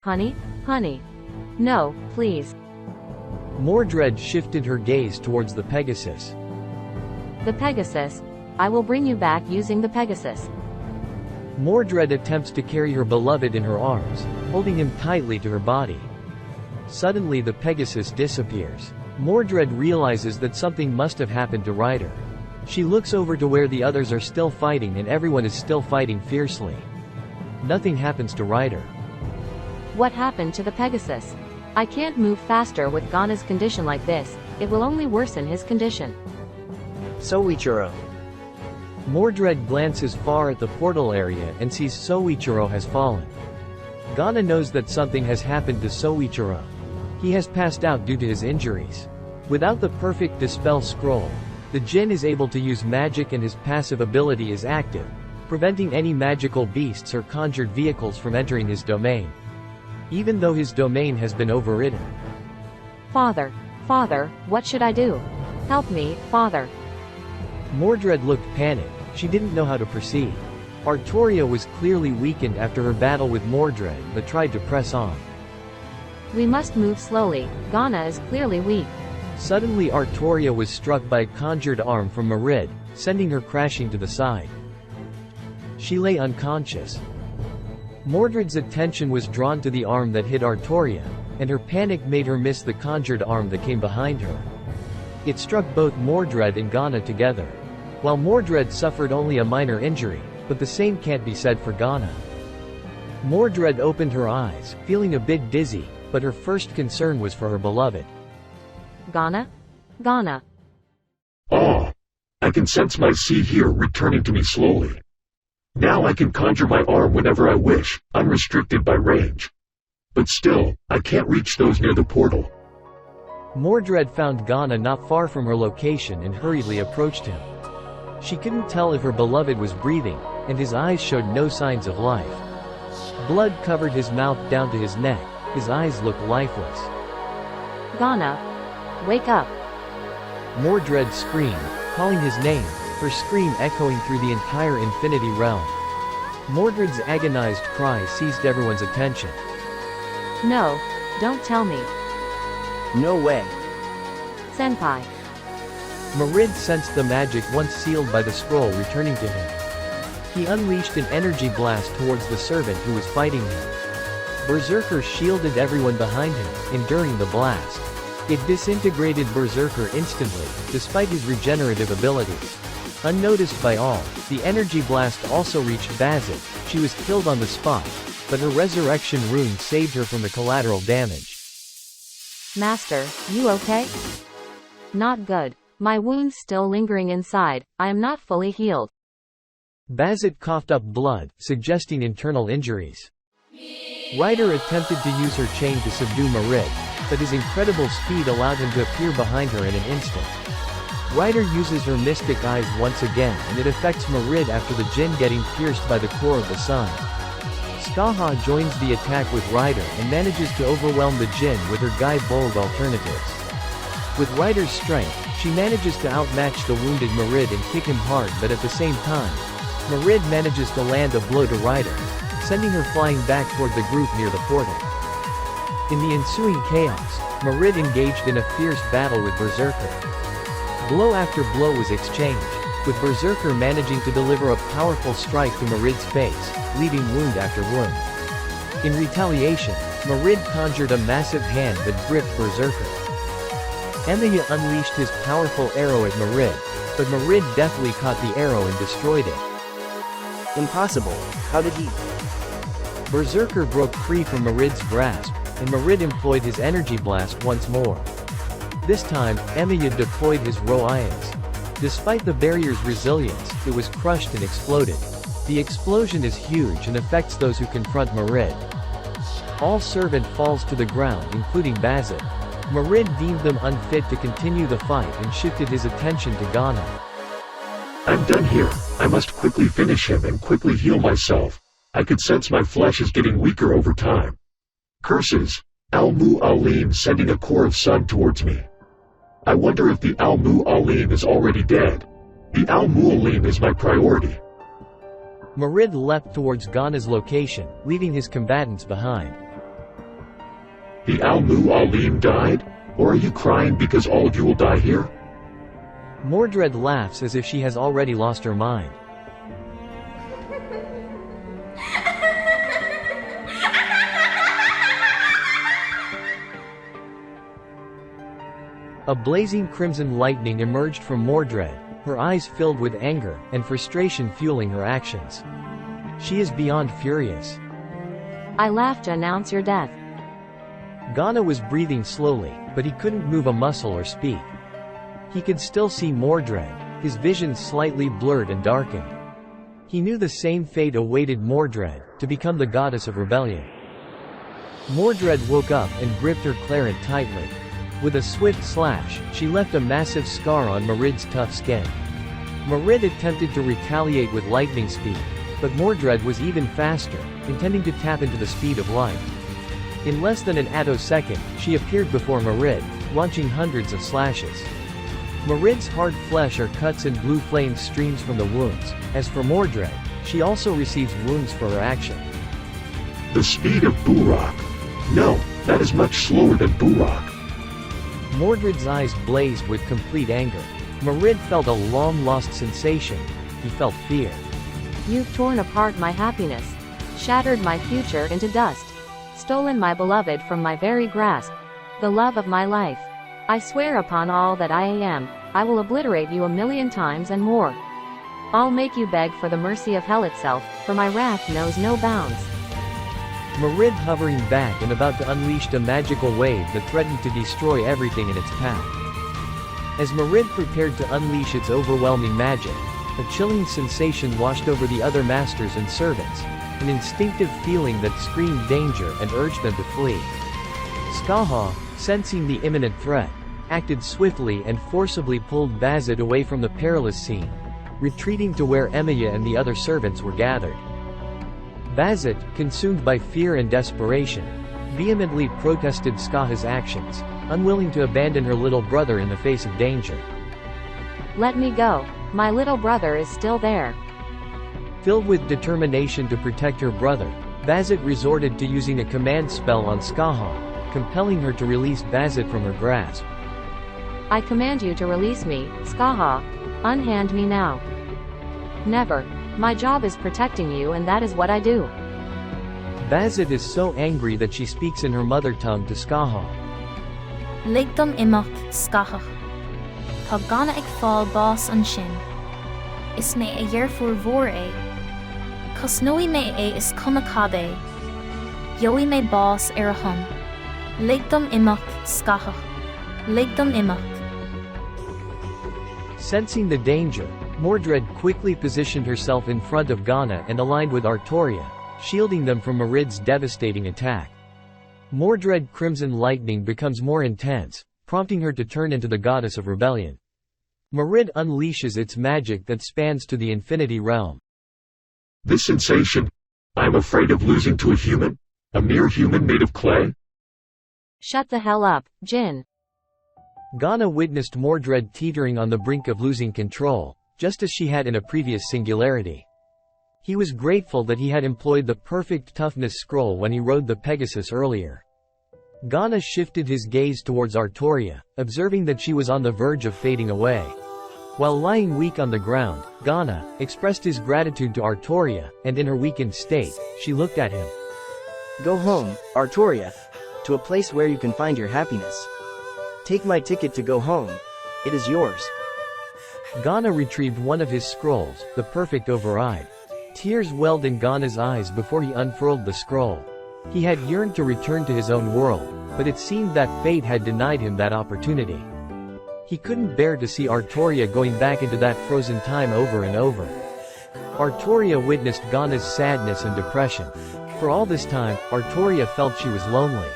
Honey? Honey. No, please. Mordred shifted her gaze towards the Pegasus. The Pegasus. I will bring you back using the Pegasus. Mordred attempts to carry her beloved in her arms, holding him tightly to her body. Suddenly the Pegasus disappears. Mordred realizes that something must have happened to Ryder. She looks over to where the others are still fighting and everyone is still fighting fiercely. Nothing happens to Ryder. What happened to the Pegasus? I can't move faster with Gana's condition like this, it will only worsen his condition. Soichiro. Mordred glances far at the portal area and sees Soichiro has fallen. Gana knows that something has happened to Soichiro. He has passed out due to his injuries. Without the perfect Dispel scroll, the Jinn is able to use magic and his passive ability is active, preventing any magical beasts or conjured vehicles from entering his domain. Even though his domain has been overridden. Father, what should I do? Help me, Father. Mordred looked panicked. She didn't know how to proceed. Artoria was clearly weakened after her battle with Mordred but tried to press on. We must move slowly, Gana is clearly weak. Suddenly Artoria was struck by a conjured arm from Mordred, sending her crashing to the side. She lay unconscious. Mordred's attention was drawn to the arm that hit Artoria, and her panic made her miss the conjured arm that came behind her. It struck both Mordred and Gana together. While Mordred suffered only a minor injury, but the same can't be said for Gana. Mordred opened her eyes, feeling a bit dizzy, but her first concern was for her beloved. Gana? Gana. Ah! I can sense my seed here returning to me slowly. Now I can conjure my arm whenever I wish, unrestricted by range. But still, I can't reach those near the portal. Mordred found Gana not far from her location and hurriedly approached him. She couldn't tell if her beloved was breathing, and his eyes showed no signs of life. Blood covered his mouth down to his neck, his eyes looked lifeless. Gana. Wake up. Mordred screamed, calling his name, her scream echoing through the entire Infinity Realm. Mordred's agonized cry seized everyone's attention. No, don't tell me. No way. Senpai. Mordred sensed the magic once sealed by the scroll returning to him. He unleashed an energy blast towards the servant who was fighting him. Berserker shielded everyone behind him, enduring the blast. It disintegrated Berserker instantly, despite his regenerative abilities. Unnoticed by all, the energy blast also reached Bazit. She was killed on the spot, but her resurrection rune saved her from the collateral damage. Master, you okay? Not good. My wound's still lingering inside, I am not fully healed. Bazit coughed up blood, suggesting internal injuries. Ryder attempted to use her chain to subdue Mordred, but his incredible speed allowed him to appear behind her in an instant. Ryder uses her mystic eyes once again and it affects Mordred after the Jinn getting pierced by the core of the sun. Skaha joins the attack with Ryder and manages to overwhelm the Jinn with her Guy Bold alternatives. With Ryder's strength, she manages to outmatch the wounded Mordred and kick him hard, but at the same time, Mordred manages to land a blow to Ryder, sending her flying back toward the group near the portal. In the ensuing chaos, Mordred engaged in a fierce battle with Berserker. Blow after blow was exchanged, with Berserker managing to deliver a powerful strike to Mordred's face, leaving wound after wound. In retaliation, Mordred conjured a massive hand that gripped Berserker. Emiya unleashed his powerful arrow at Mordred, but Mordred deftly caught the arrow and destroyed it. Impossible. How did he? Berserker broke free from Mordred's grasp, and Mordred employed his energy blast once more. This time, Emiya deployed his Roias. Despite the barrier's resilience, it was crushed and exploded. The explosion is huge and affects those who confront Mordred. All servant falls to the ground including Bazit. Mordred deemed them unfit to continue the fight and shifted his attention to Gana. I'm done here. I must quickly finish him and quickly heal myself. I could sense my flesh is getting weaker over time. Curses! Al-Mu'alim sending a core of sun towards me. I wonder if the Al-Mu'alim is already dead. The Al-Mu'alim is my priority. Mordred leapt towards Gana's location, leaving his combatants behind. The Al-Mu'alim died? Or are you crying because all of you will die here? Mordred laughs as if she has already lost her mind. A blazing crimson lightning emerged from Mordred, her eyes filled with anger and frustration fueling her actions. She is beyond furious. I laugh to announce your death. Ghana was breathing slowly, but he couldn't move a muscle or speak. He could still see Mordred, his vision slightly blurred and darkened. He knew the same fate awaited Mordred, to become the goddess of rebellion. Mordred woke up and gripped her claret tightly. With a swift slash, she left a massive scar on Mordred's tough skin. Mordred attempted to retaliate with lightning speed, but Mordred was even faster, intending to tap into the speed of light. In less than an attosecond, she appeared before Mordred, launching hundreds of slashes. Mordred's hard flesh are cuts and blue flame streams from the wounds. As for Mordred, she also receives wounds for her action. The speed of Buraq. No, that is much slower than Buraq. Mordred's eyes blazed with complete anger. Mordred felt a long-lost sensation. He felt fear. You've torn apart my happiness, shattered my future into dust, stolen my beloved from my very grasp, the love of my life. I swear upon all that I am, I will obliterate you 1,000,000 times and more. I'll make you beg for the mercy of hell itself, for my wrath knows no bounds. Mordred hovering back and about to unleash a magical wave that threatened to destroy everything in its path. As Mordred prepared to unleash its overwhelming magic, a chilling sensation washed over the other masters and servants, an instinctive feeling that screamed danger and urged them to flee. Skaha, sensing the imminent threat, acted swiftly and forcibly pulled Bazit away from the perilous scene, retreating to where Emiya and the other servants were gathered. Bazit, consumed by fear and desperation, vehemently protested Skaha's actions, unwilling to abandon her little brother in the face of danger. Let me go. My little brother is still there. Filled with determination to protect her brother, Bazit resorted to using a command spell on Skaha, compelling her to release Bazit from her grasp. I command you to release me, Skaha. Unhand me now. Never. My job is protecting you and that is what I do. Bazit is so angry that she speaks in her mother tongue to Skaha. Ligdom imach Skaha. Tá Ghana ag fáil bás an sin. Is mé a dhearfúr mhór é. Cos nóí mé é is cuma cad é. Jóí mé bás ar a hon. Ligdom imach Skaha. Ligdom imach. Sensing the danger, Mordred quickly positioned herself in front of Ghana and aligned with Artoria, shielding them from Mordred's devastating attack. Mordred Crimson Lightning becomes more intense, prompting her to turn into the goddess of rebellion. Mordred unleashes its magic that spans to the infinity realm. This sensation? I'm afraid of losing to a human? A mere human made of clay? Shut the hell up, Jin. Ghana witnessed Mordred teetering on the brink of losing control, just as she had in a previous singularity. He was grateful that he had employed the perfect toughness scroll when he rode the Pegasus earlier. Ghana shifted his gaze towards Artoria, observing that she was on the verge of fading away. While lying weak on the ground, Ghana expressed his gratitude to Artoria, and in her weakened state, she looked at him. Go home, Artoria. To a place where you can find your happiness. Take my ticket to go home. It is yours. Ghana retrieved one of his scrolls, the perfect override. Tears welled in Ghana's eyes before he unfurled the scroll. He had yearned to return to his own world, but it seemed that fate had denied him that opportunity. He couldn't bear to see Artoria going back into that frozen time over and over. Artoria witnessed Ghana's sadness and depression. For all this time, Artoria felt she was lonely.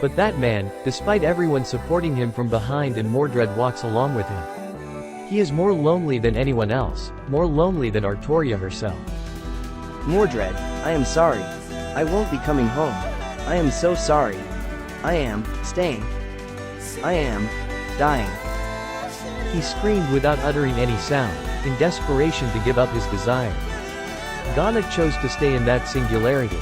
But that man, despite everyone supporting him from behind and Mordred walks along with him. He is more lonely than anyone else, more lonely than Artoria herself. Mordred, I am sorry. I won't be coming home. I am so sorry. I am staying. I am dying. He screamed without uttering any sound, in desperation to give up his desire. Ghana chose to stay in that singularity.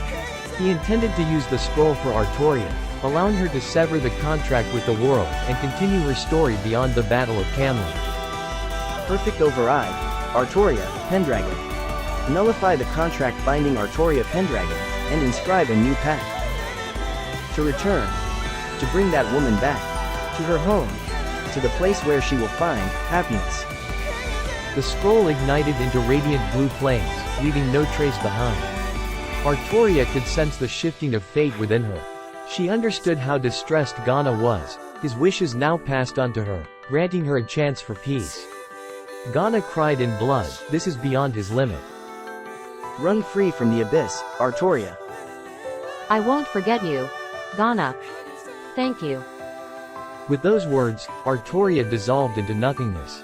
He intended to use the scroll for Artoria, allowing her to sever the contract with the world and continue her story beyond the Battle of Camlin. Perfect override. Artoria, Pendragon. Nullify the contract binding Artoria Pendragon, and inscribe a new pact. To return. To bring that woman back. To her home. To the place where she will find happiness. The scroll ignited into radiant blue flames, leaving no trace behind. Artoria could sense the shifting of fate within her. She understood how distressed Ghana was. His wishes now passed on to her, granting her a chance for peace. Ghana cried in blood, this is beyond his limit. Run free from the abyss, Artoria. I won't forget you, Ghana. Thank you. With those words, Artoria dissolved into nothingness.